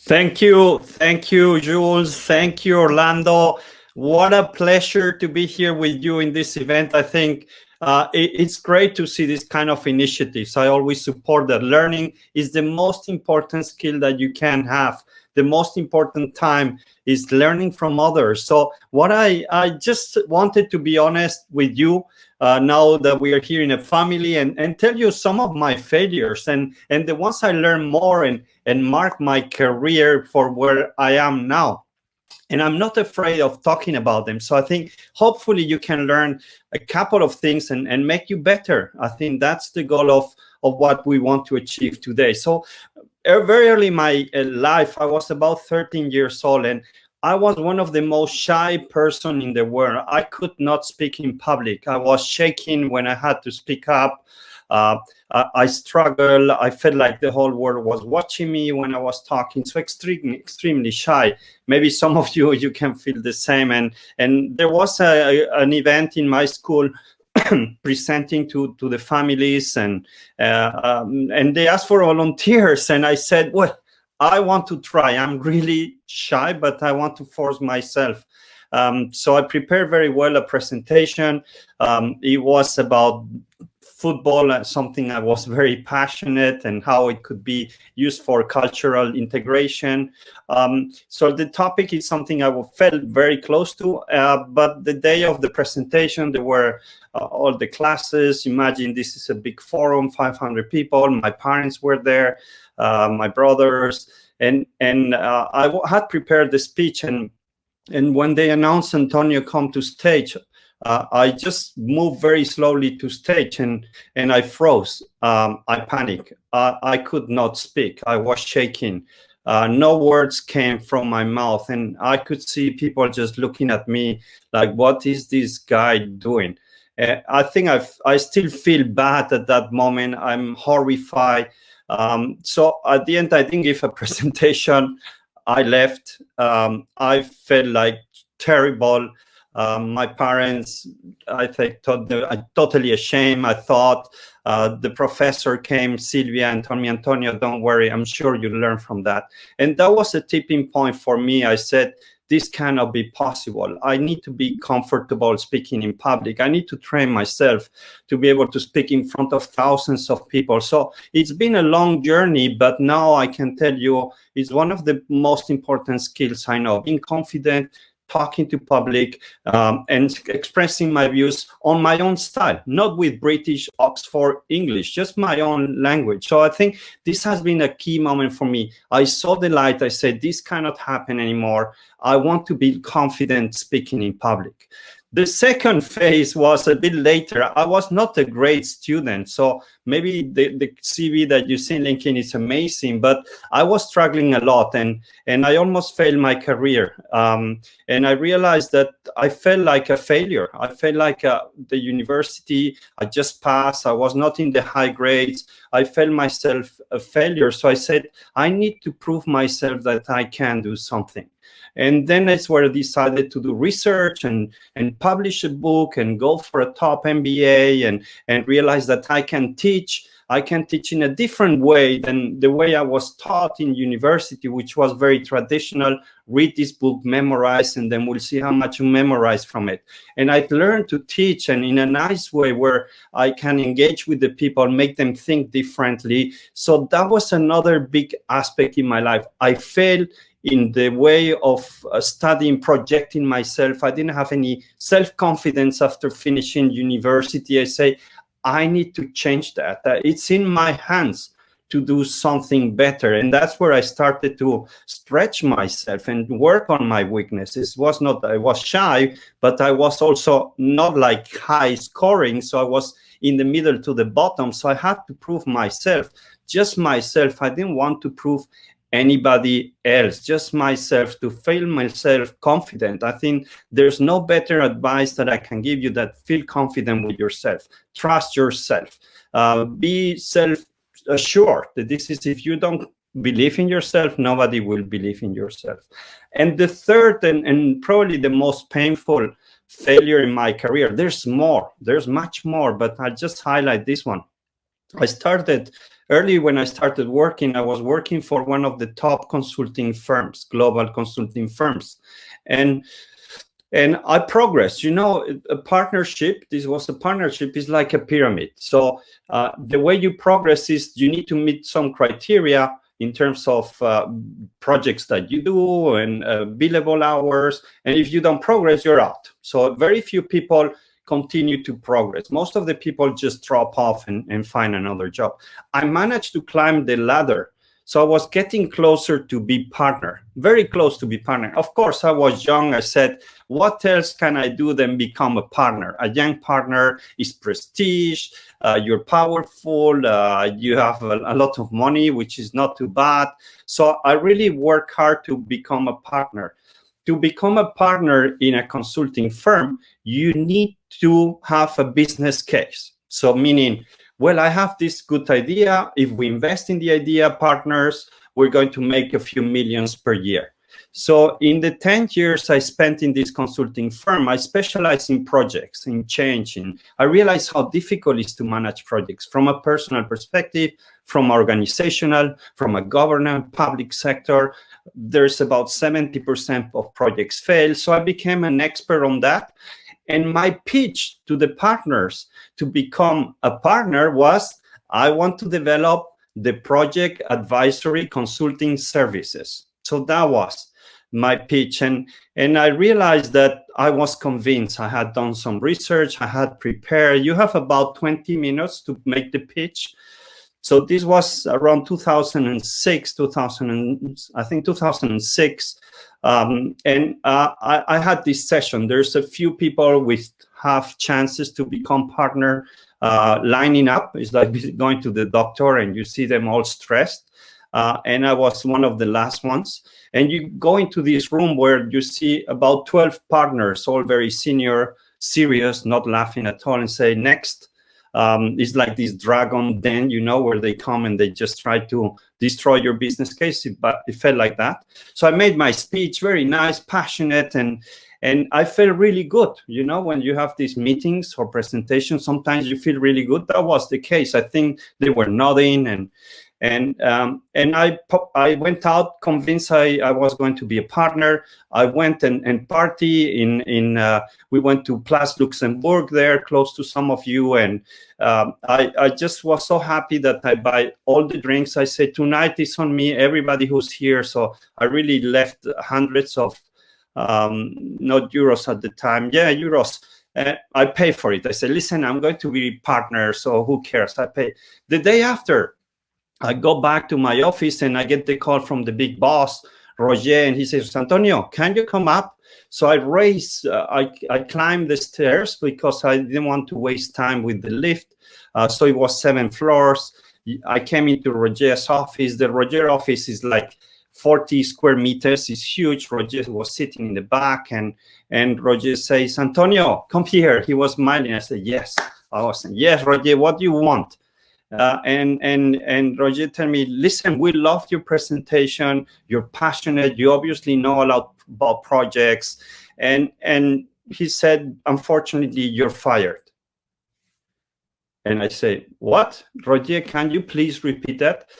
Thank you, Jules. Thank you, Orlando. What a pleasure to be here with you in this event. I think it's great to see this kind of initiatives. I always support that. Learning is the most important skill that you can have. The most important time is learning from others. So what I just wanted to be honest with you now that we are here in a family, and tell you some of my failures and the ones I learned more and mark my career for where I am now. And I'm not afraid of talking about them. So I think hopefully you can learn a couple of things and make you better. I think that's the goal of what we want to achieve today. So very early in my life, I was about 13 years old, and I was one of the most shy person in the world. I could not speak in public. I was shaking when I had to speak up. Uh, I struggled. I felt like the whole world was watching me when I was talking. So extremely shy. Maybe some of you can feel the same. And there was an event in my school presenting to the families, and they asked for volunteers, and I said, well, I want to try. I'm really shy, but I want to force myself. So I prepared very well a presentation. It was about football, something I was very passionate, and how it could be used for cultural integration. So the topic is something I felt very close to, but the day of the presentation, there were all the classes. Imagine this is a big forum, 500 people. My parents were there, my brothers, and I had prepared the speech, and when they announced Antonio come to stage, I just moved very slowly to stage, and I froze. I panicked. I could not speak. I was shaking. No words came from my mouth, and I could see people just looking at me like, what is this guy doing? I think I still feel bad at that moment. I'm horrified. So at the end, I didn't give a presentation. I left. I felt like terrible. My parents, I think, thought I totally ashamed. I thought the professor came, Sylvia, and told me, Antonio, don't worry, I'm sure you'll learn from that. And that was a tipping point for me. I said, this cannot be possible. I need to be comfortable speaking in public. I need to train myself to be able to speak in front of thousands of people. So it's been a long journey, but now I can tell you it's one of the most important skills I know, being confident, talking to public, and expressing my views on my own style, not with British Oxford English, just my own language. So I think this has been a key moment for me. I saw the light. I said, this cannot happen anymore. I want to be confident speaking in public. The second phase was a bit later. I was not a great student, so maybe the CV that you see in LinkedIn is amazing, but I was struggling a lot, and I almost failed my career. And I realized that I felt like a failure. I felt like the university, I just passed. I was not in the high grades. I felt myself a failure. So I said, I need to prove myself that I can do something. And then that's where I decided to do research and publish a book and go for a top MBA and realize that I can teach in a different way than the way I was taught in university, which was very traditional. Read this book, memorize, and then we'll see how much you memorize from it. And I learned to teach, and in a nice way where I can engage with the people, make them think differently. So that was another big aspect in my life. I failed in the way of studying, projecting myself. I didn't have any self-confidence after finishing university. I say, I need to change that. It's in my hands to do something better. And that's where I started to stretch myself and work on my weaknesses. It was not, I was shy, but I was also not like high scoring. So I was in the middle to the bottom. So I had to prove myself, just myself. I didn't want to prove anybody else, just myself, to feel myself confident. I think there's no better advice that I can give you that feel confident with yourself. Trust yourself. Be self-assured that this is, if you don't believe in yourself, nobody will believe in yourself. And the third and probably the most painful failure in my career, there's much more, but I'll just highlight this one. I started early. When I started working, I was working for one of the top consulting firms, global consulting firms. And I progressed. A partnership, this was a partnership, is like a pyramid. So the way you progress is you need to meet some criteria in terms of projects that you do and billable hours. And if you don't progress, you're out. So very few people continue to progress. Most of the people just drop off and find another job. I managed to climb the ladder. So I was getting closer to be partner, very close to be partner. Of course, I was young. I said, what else can I do than become a partner? A young partner is prestige. You're powerful. You have a lot of money, which is not too bad. So I really work hard to become a partner. To become a partner in a consulting firm, you need to have a business case. So meaning, well, I have this good idea. If we invest in the idea, partners, we're going to make a few millions per year. So in the 10 years I spent in this consulting firm, I specialized in projects, in change. I realized how difficult it is to manage projects from a personal perspective, from organizational, from a government, public sector. There's about 70% of projects fail. So I became an expert on that. And my pitch to the partners to become a partner was, I want to develop the project advisory consulting services. So that was my pitch. And I realized that I was convinced. I had done some research. I had prepared. You have about 20 minutes to make the pitch. So this was around 2006, 2006. And I had this session. There's a few people with have chances to become partner lining up. It's like going to the doctor and you see them all stressed. And I was one of the last ones. And you go into this room where you see about 12 partners, all very senior, serious, not laughing at all, and say, next. It's like this dragon den, where they come and they just try to destroy your business case. But it felt like that. So I made my speech very nice, passionate, and I felt really good. When you have these meetings or presentations, sometimes you feel really good. That was the case. I think they were nodding and I went out convinced I was going to be a partner. I went and party we went to Place Luxembourg there, close to some of you. And I just was so happy that I buy all the drinks. I said, tonight is on me, everybody who's here. So I really left hundreds of, not euros at the time. Yeah, euros. I pay for it. I said, listen, I'm going to be partner. So who cares? I pay. The day after, I go back to my office and I get the call from the big boss, Roger, and he says, Antonio, can you come up? So I climbed the stairs because I didn't want to waste time with the lift. So it was 7 floors. I came into Roger's office. The Roger office is like 40 square meters. It's huge. Roger was sitting in the back and Roger says, Antonio, come here. He was smiling. I said, yes. I was saying, yes, Roger, what do you want? And Roger told me, listen, we loved your presentation. You're passionate. You obviously know a lot about projects. And he said, unfortunately, you're fired. And I say, what? Roger, can you please repeat that?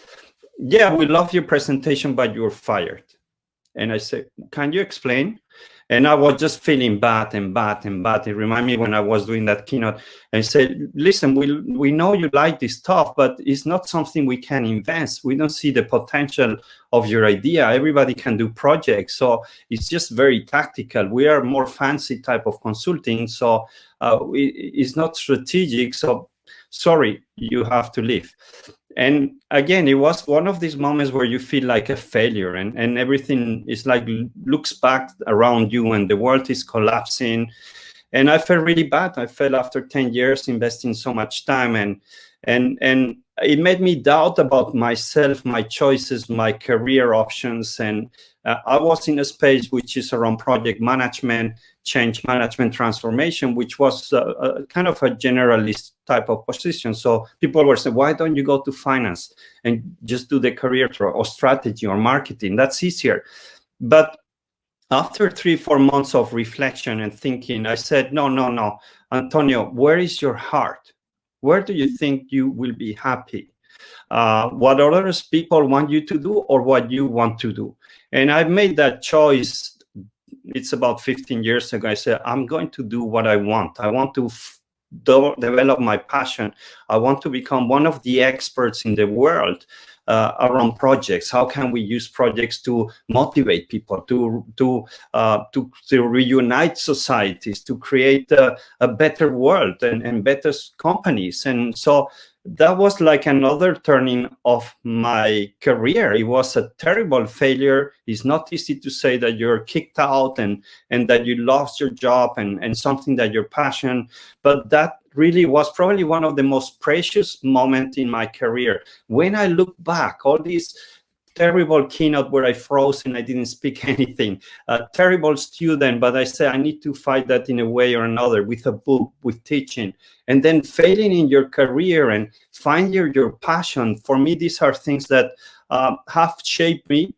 Yeah, we love your presentation, but you're fired. And I said, can you explain? And I was just feeling bad and bad and bad. It reminded me when I was doing that keynote and said, listen, we know you like this stuff, but it's not something we can invest. We don't see the potential of your idea. Everybody can do projects. So it's just very tactical. We are more fancy type of consulting. So it's not strategic. So sorry, you have to leave. And again, it was one of these moments where you feel like a failure and everything is like looks back around you and the world is collapsing. And I felt really bad. I felt after 10 years investing so much time and it made me doubt about myself, my choices, my career options. And I was in a space which is around project management, change management, transformation, which was a kind of a generalist type of position. So people were saying, why don't you go to finance and just do the career track or strategy or marketing? That's easier. But after 3-4 months of reflection and thinking, I said, no, Antonio, where is your heart? Where do you think you will be happy? What others people want you to do or what you want to do? And I've made that choice. It's about 15 years ago. I said, I'm going to do what I want. I want to develop my passion. I want to become one of the experts in the world around projects. How can we use projects to motivate people, to reunite societies, to create a better world and better companies? And so that was like another turning of my career. It was a terrible failure. It's not easy to say that you're kicked out and that you lost your job and something that you're passionate, but that really was probably one of the most precious moments in my career. When I look back, all these terrible keynote where I froze and I didn't speak anything, a terrible student, but I said I need to fight that in a way or another, with a book, with teaching, and then failing in your career and find your passion. For me, these are things that have shaped me.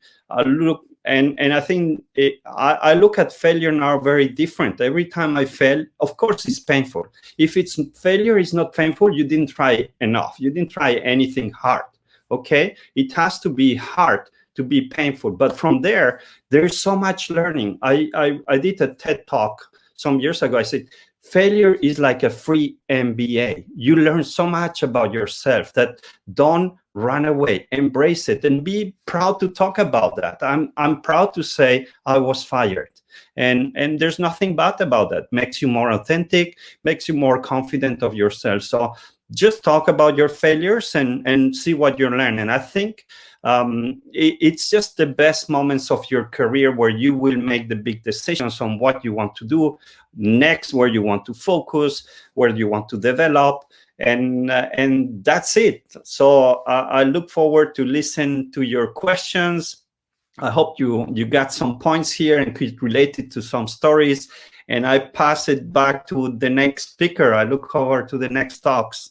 And I think I look at failure now very different. Every time I fail, of course, it's painful. If failure is not painful, you didn't try enough. You didn't try anything hard. Okay, it has to be hard to be painful, but from there's so much learning. I did a TED talk some years ago. I said failure is like a free MBA. You learn so much about yourself that don't run away, embrace it, and be proud to talk about that. I'm proud to say I was fired, and there's nothing bad about that. Makes you more authentic, makes you more confident of yourself. So just talk about your failures and see what you learn. And I think it's just the best moments of your career where you will make the big decisions on what you want to do next, where you want to focus, where you want to develop, and that's it. So I look forward to listen to your questions. I hope you got some points here and could relate it to some stories. And I pass it back to the next speaker. I look forward to the next talks.